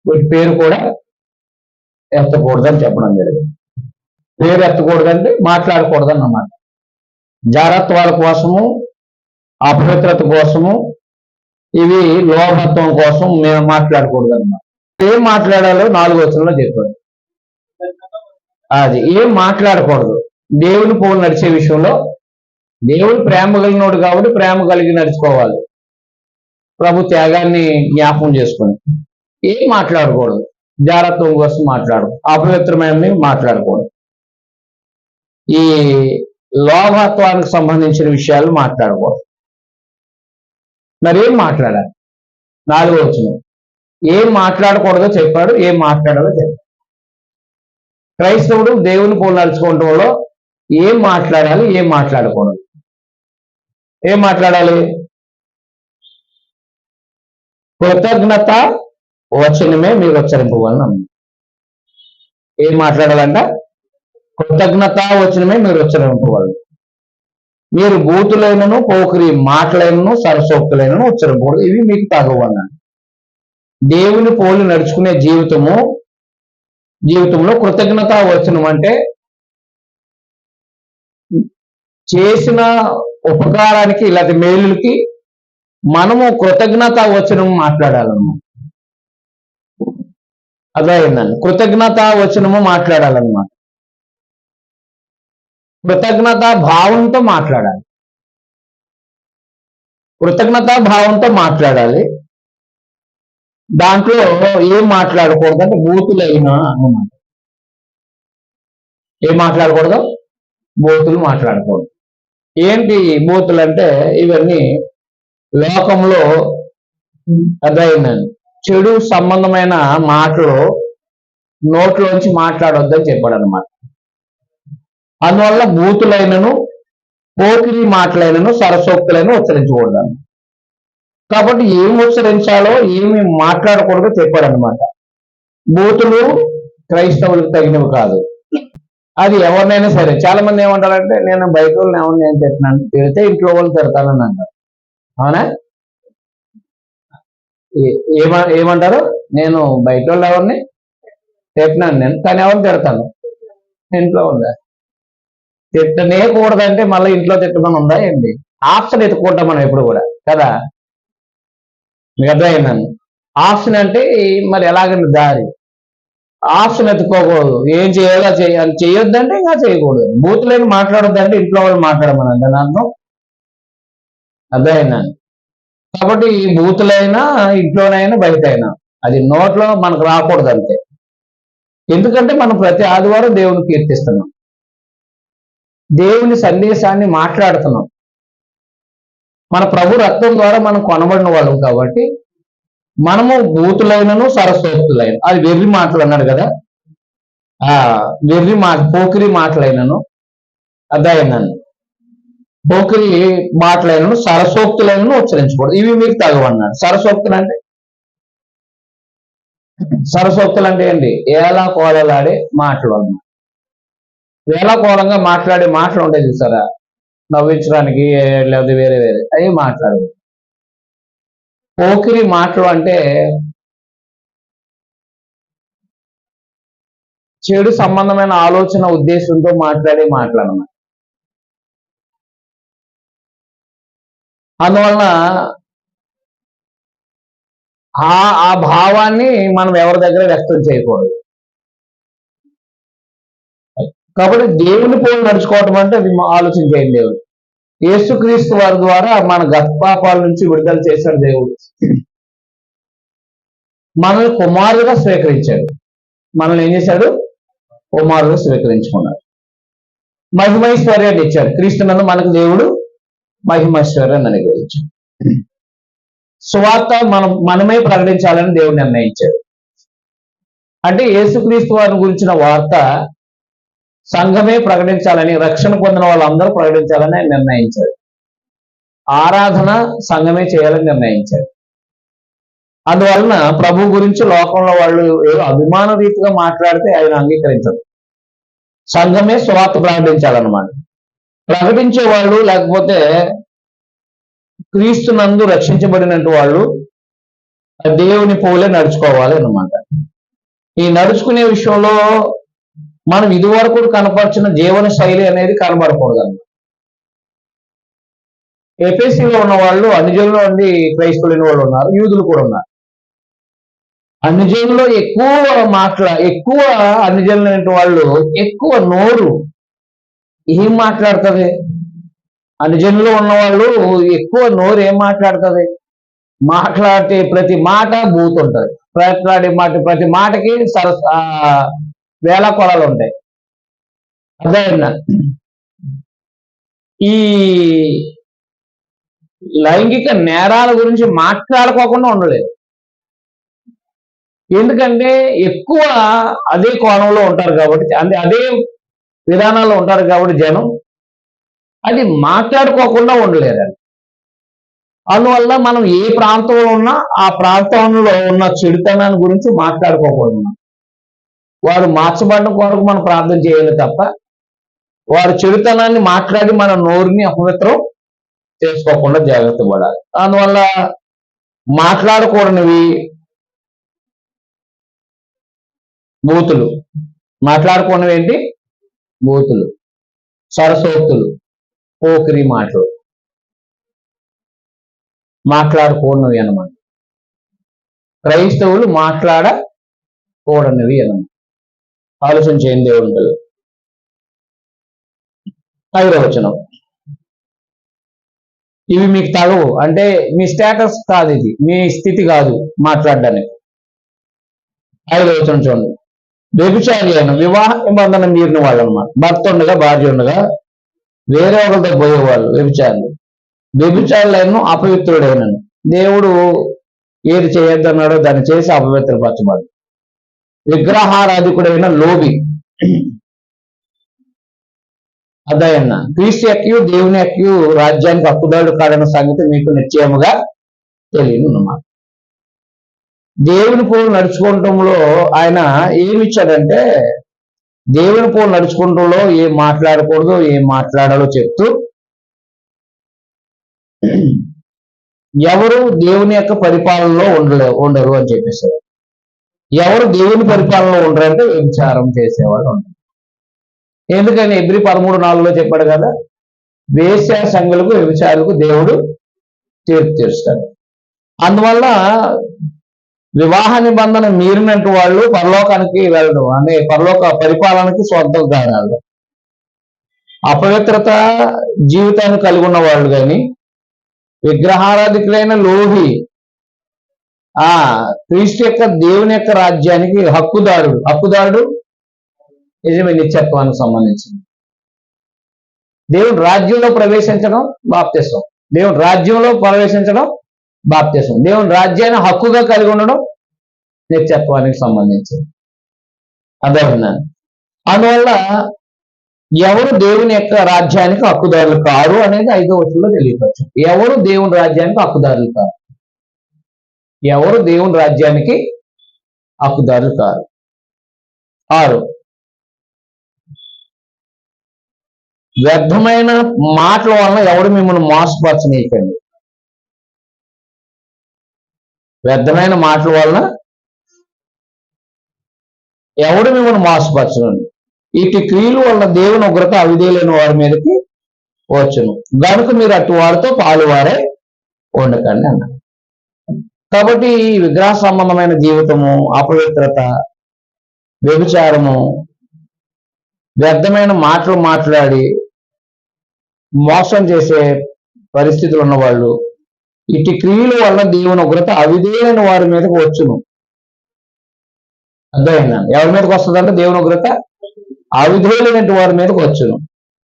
వీటి పేరు కూడా ఎత్తకూడదని చెప్పడం జరిగింది. పేరు ఎత్తకూడదంటే మాట్లాడకూడదని అన్నమాట. జారత్వాల కోసము, అపవిత్రత కోసము, ఇవి లోభత్వం కోసం మేము మాట్లాడకూడదు అన్నమాట. ఏం మాట్లాడాలో 4వ వచనంలో చెప్పాడు. అది ఏం మాట్లాడకూడదు. దేవుని పోలు నడిచే విషయంలో దేవుడు ప్రేమ కలిగినోడు కాబట్టి ప్రేమ కలిగి నడుచుకోవాలి. ప్రభు త్యాగాన్ని జ్ఞాపకం చేసుకుని ఏం మాట్లాడకూడదు. జారత్వం కోసం మాట్లాడకూడదు, అపవిత్రమైనవి మాట్లాడకూడదు, ఈ లోభత్వానికి సంబంధించిన విషయాలు మాట్లాడకూడదు. మరి ఏం మాట్లాడాలి? 4వ వచనం ఏం మాట్లాడకూడదో చెప్పాడు, ఏం మాట్లాడాలో చెప్పాడు. క్రైస్తవుడు దేవుని పోలు నడుచుకోవడంలో ఏం మాట్లాడాలి, ఏం మాట్లాడకూడదు. ఏం మాట్లాడాలి? కృతజ్ఞత వచనమే మీరు ఉచ్చరింపవలన. ఏం మాట్లాడాలంట? కృతజ్ఞత వచనమే మీరు ఉచ్చరింపవలన. మీరు బూతులైనను, పోకిరి మాటలైనను, సరసోక్తులైనను ఉచ్చరింపకూడదు. ఇవి మీకు తగవన్నాడు. దేవుని పోలి నడుచుకునే జీవితంలో కృతజ్ఞత వచనం అంటే చేసిన ఉపకారానికి లేదా మేలులకి మనము కృతజ్ఞత వచనం మాట్లాడాలన్నమాట. అదేందండి, కృతజ్ఞత వచనము మాట్లాడాలన్నమాట. కృతజ్ఞత భావంతో మాట్లాడాలి. కృతజ్ఞత భావంతో మాట్లాడాలి. దాంట్లో ఏం మాట్లాడకూడదు అంటే బూతులైనా అన్నమాట. ఏం మాట్లాడకూడదు? బూతులు మాట్లాడకూడదు. ఏంటి బూతులు అంటే ఇవన్నీ లోకంలో అదైందండి, చెడు సంబంధమైన మాటలు నోట్లోంచి మాట్లాడొద్దని చెప్పాడు అనమాట. అందువల్ల బూతులైనను, పోకిరి మాటలైనను, సరసోక్తులైన ఉచ్చరించకూడదు. కాబట్టి ఏమి ఉచ్చరించాలో ఏమి మాట్లాడకూడదో చెప్పాడు అనమాట. బూతులు క్రైస్తవులకు తగినవి కాదు. అది ఎవరినైనా సరే. చాలా మంది ఏమంటారంటే నేను బయట వాళ్ళని ఎవరిని ఏం తిట్టినాను, తిడితే ఇంట్లో వాళ్ళు తిడతానని అంటారు. అవునా? ఏమంటారు? నేను బయట వాళ్ళు ఎవరిని తిట్టినాను, నేను కానీ ఎవరిని తిడతాను, ఇంట్లో ఉందా. తిట్టనే కూడదంటే మళ్ళీ ఇంట్లో తిట్టమని ఉందా ఏంటి? ఆప్షన్ ఎత్తుకుంటాం మనం ఎప్పుడు కూడా కదా. మీకు అర్థమైందండి. ఆప్షన్ అంటే మరి ఎలాగండి దారి. ఆప్షన్ ఎత్తుకోకూడదు. ఏం చేయాలో చేయొద్దంటే ఇంకా చేయకూడదు. బూతులేని మాట్లాడొద్దంటే ఇంట్లో వాళ్ళు మాట్లాడమని దాని అర్థం. అర్థమైందండి. కాబట్టి ఈ బూతులైనా ఇంట్లోనైనా బయట అయినా అది నోట్లో మనకు రాకూడదు అంతే. ఎందుకంటే మనం ప్రతి ఆదివారం దేవుని కీర్తిస్తున్నాం, దేవుని సందేశాన్ని మాట్లాడుతున్నాం. మన ప్రభు రక్తం ద్వారా మనం కొనబడిన వాళ్ళం కాబట్టి మనము బూతులైనను, సరస్వతులైన, అది వెర్రి మాటలు అన్నాడు కదా. వెర్రి మాట, పోకిరి మాటలైనను, అర్థమైందండి, పోకిరి మాటలైనను, సరసోక్తులైనను ఉచ్చరించకూడదు. ఇవి మీకు తగవన్నాడు. సరసోక్తులు అంటే ఏంటి? ఏలా కోలలాడే మాటలు అన్నమాట. వేళకోళంగా మాట్లాడే మాటలు ఉండేది చూసారా, నవ్వించడానికి లేదా వేరే అవి మాట్లాడదు. పోకిరి మాటలు అంటే చెడు సంబంధమైన ఆలోచన ఉద్దేశంతో మాట్లాడే మాటలు అన్నమాట. అందువలన ఆ భావాన్ని మనం ఎవరి దగ్గర వ్యక్తం చేయకూడదు. కాబట్టి దేవుని పోలు నడుచుకోవటం అంటే అది ఆలోచన చేయండి. దేవుడు యేసుక్రీస్తు వారి ద్వారా మన గత పాపాల నుంచి విడుదల చేశాడు. దేవుడు మనల్ని కుమారులుగా స్వీకరించాడు. మనల్ని ఏం చేశాడు? కుమారులుగా స్వీకరించుకున్నాడు. మహిమైశ్వర్యాన్ని ఇచ్చాడు. క్రీస్తునందు మనకు దేవుడు మహిమైశ్వర్యాన్ని అనుగ్రహించాడు. సువార్త మనమే ప్రకటించాలని దేవుడు నిర్ణయించాడు. అంటే యేసుక్రీస్తు వారిని గురించిన వార్త సంఘమే ప్రకటించాలని, రక్షణ పొందిన వాళ్ళందరూ ప్రకటించాలని ఆయన నిర్ణయించాడు. ఆరాధన సంఘమే చేయాలని నిర్ణయించాడు. అందువలన ప్రభు గురించి లోకంలో వాళ్ళు ఏదో అభిమాన రీతిగా మాట్లాడితే ఆయన అంగీకరించరు. సంఘమే సువార్త ప్రకటించాలన్నమాట. ప్రకటించే వాళ్ళు, లేకపోతే క్రీస్తునందు రక్షించబడినట్టు వాళ్ళు, దేవుని పోలే నడుచుకోవాలి అన్నమాట. ఈ నడుచుకునే విషయంలో మనం ఇదివరకు కనపరిచిన జీవన శైలి అనేది కనబడకూడదు అన్నమాట. ఎఫెసీలో ఉన్న వాళ్ళు అన్ని జనుల్లో నుండి క్రైస్తవులైన వాళ్ళు ఉన్నారు, యూదులు కూడా ఉన్నారు. అన్ని జనుల్లో ఎక్కువ అన్ని జనులైన వాళ్ళు ఎక్కువ నోరు ఏం మాట్లాడుతుంది? అన్ని జనుల్లో ఉన్నవాళ్ళు ఎక్కువ నోరు ఏం మాట్లాడుతుంది? మాట్లాడే ప్రతి మాట బూత్ ఉంటుంది. ప్రతి మాటకి వేల కొలాలు ఉంటాయి. అదే ఈ లైంగిక నేరాల గురించి మాట్లాడుకోకుండా ఉండలేదు. ఎందుకంటే ఎక్కువ అదే కోణంలో ఉంటారు కాబట్టి, అదే విధానాల్లో ఉంటారు కాబట్టి జనం అది మాట్లాడుకోకుండా ఉండలేరండి. అందువల్ల మనం ఏ ప్రాంతంలో ఉన్నా ఆ ప్రాంతంలో ఉన్న చెడుతనాన్ని గురించి మాట్లాడుకోకూడదు. వారు మార్చబడడం కొరకు మనం ప్రార్థన చేయాలి తప్ప వారు చెడుతనాన్ని మాట్లాడి మన నోరుని అపవిత్రం చేసుకోకుండా జాగ్రత్త పడాలి. అందువల్ల మాట్లాడకూడనివి బూతులు, మాట్లాడకూడనివి ఏంటి? బూతులు, సరసోక్తులు, పోకిరి మాటలు మాట్లాడకూడనివి అన్నమాట. క్రైస్తవులు మాట్లాడకూడనివి అన్నమాట. ఆలోచన చేయండి దేవుని పిల్లలు. 5వ వచనం, ఇవి మీకు తగవు అంటే మీ స్టేటస్ కాదు, ఇది మీ స్థితి కాదు మాట్లాడడానికి. 5వ వచనం చూడండి, వ్యభిచారి అయిన వివాహ నిబంధన మీరిన వాళ్ళు అన్నమాట. భర్త ఉండగా భార్య ఉండగా వేరే ఒకరితో పోయేవాళ్ళు వ్యభిచారులు. వ్యభిచారులైన అపవిత్రుడైనను దేవుడు ఏది చేయొద్దన్నాడో దాన్ని చేసి అపవిత్రపరచబడు. విగ్రహారాధికుడైన లోబి అదయన్న క్రీస్తు యొక్క దేవుని యొక్క రాజ్యానికి హక్కుదారుడు కాదన్న సంగతి మీకు నిశ్చయముగా తెలియను అన్నమాట. దేవుని పోలు నడుచుకోవటంలో ఆయన ఏమిచ్చాడంటే, దేవుని పోలు నడుచుకోవటంలో ఏం మాట్లాడకూడదు, ఏం మాట్లాడాలో చెప్తూ, ఎవరు దేవుని యొక్క పరిపాలనలో ఉండరు అని చెప్పేశారు. ఎవరు దేవుని పరిపాలనలో ఉండరంటే వ్యభిచారం చేసేవాళ్ళు ఉంటారు. ఎందుకని ఎబ్రి 13:4లో చెప్పాడు కదా, వేశ్య సంఘులకు వ్యభిచారులకు దేవుడు తీర్పు తీరుస్తాడు. అందువల్ల వివాహ నిబంధన మీరినట్టు వాళ్ళు పరలోకానికి వెళ్ళడం అంటే పరలోక పరిపాలనకి స్వంతం కాదు. అపవిత్రత జీవితాన్ని కలిగి ఉన్న వాళ్ళు కానీ, విగ్రహారాధికులైన లోహి క్రీస్తు యొక్క దేవుని యొక్క రాజ్యానికి హక్కుదారుడు నిజమే నిత్యత్వానికి సంబంధించింది. దేవుని రాజ్యంలో ప్రవేశించడం బాప్తిసం, దేవుని రాజ్యంలో ప్రవేశించడం బాప్తిసం, దేవుని రాజ్యాన్ని హక్కుగా కలిగి ఉండడం నిత్యత్వానికి సంబంధించింది. అర్థమైందండి. అందువల్ల ఎవరు దేవుని యొక్క రాజ్యానికి హక్కుదారులు కారు అనేది 5వ వచనంలో తెలియవచ్చు. ఎవరు దేవుని రాజ్యానికి హక్కుదారులు కారు, ఎవరు దేవుని రాజ్యానికి హక్కుదారులు కారు. 6, వ్యర్థమైన మాటల వలన ఎవడు మిమ్మల్ని మోసపరచనీయకండి. వ్యర్థమైన మాటల వలన ఎవడు మిమ్మల్ని మోసపరచనండి. ఇటు క్రియల వలన దేవుని ఉగ్రత అవిధేయులైన వారి మీదకి వచ్చును గనుక మీరు అటు వారితో పాలువారే ఉండకండి అన్నారు. కాబట్టి విగ్రహ సంబంధమైన జీవితము, అపవిత్రత, వ్యభిచారము, వ్యర్థమైన మాటలు మాట్లాడి మోసం చేసే పరిస్థితులు ఉన్నవాళ్ళు, ఇటు క్రియల వల్ల దేవుని ఉగ్రత అవిధేయులైన వారి మీదకి వచ్చును. అర్థమైందండి. ఎవరి మీదకి వస్తుందంటే దేవుని ఉగ్రత అవిధేయులైన వారి మీదకి వచ్చును.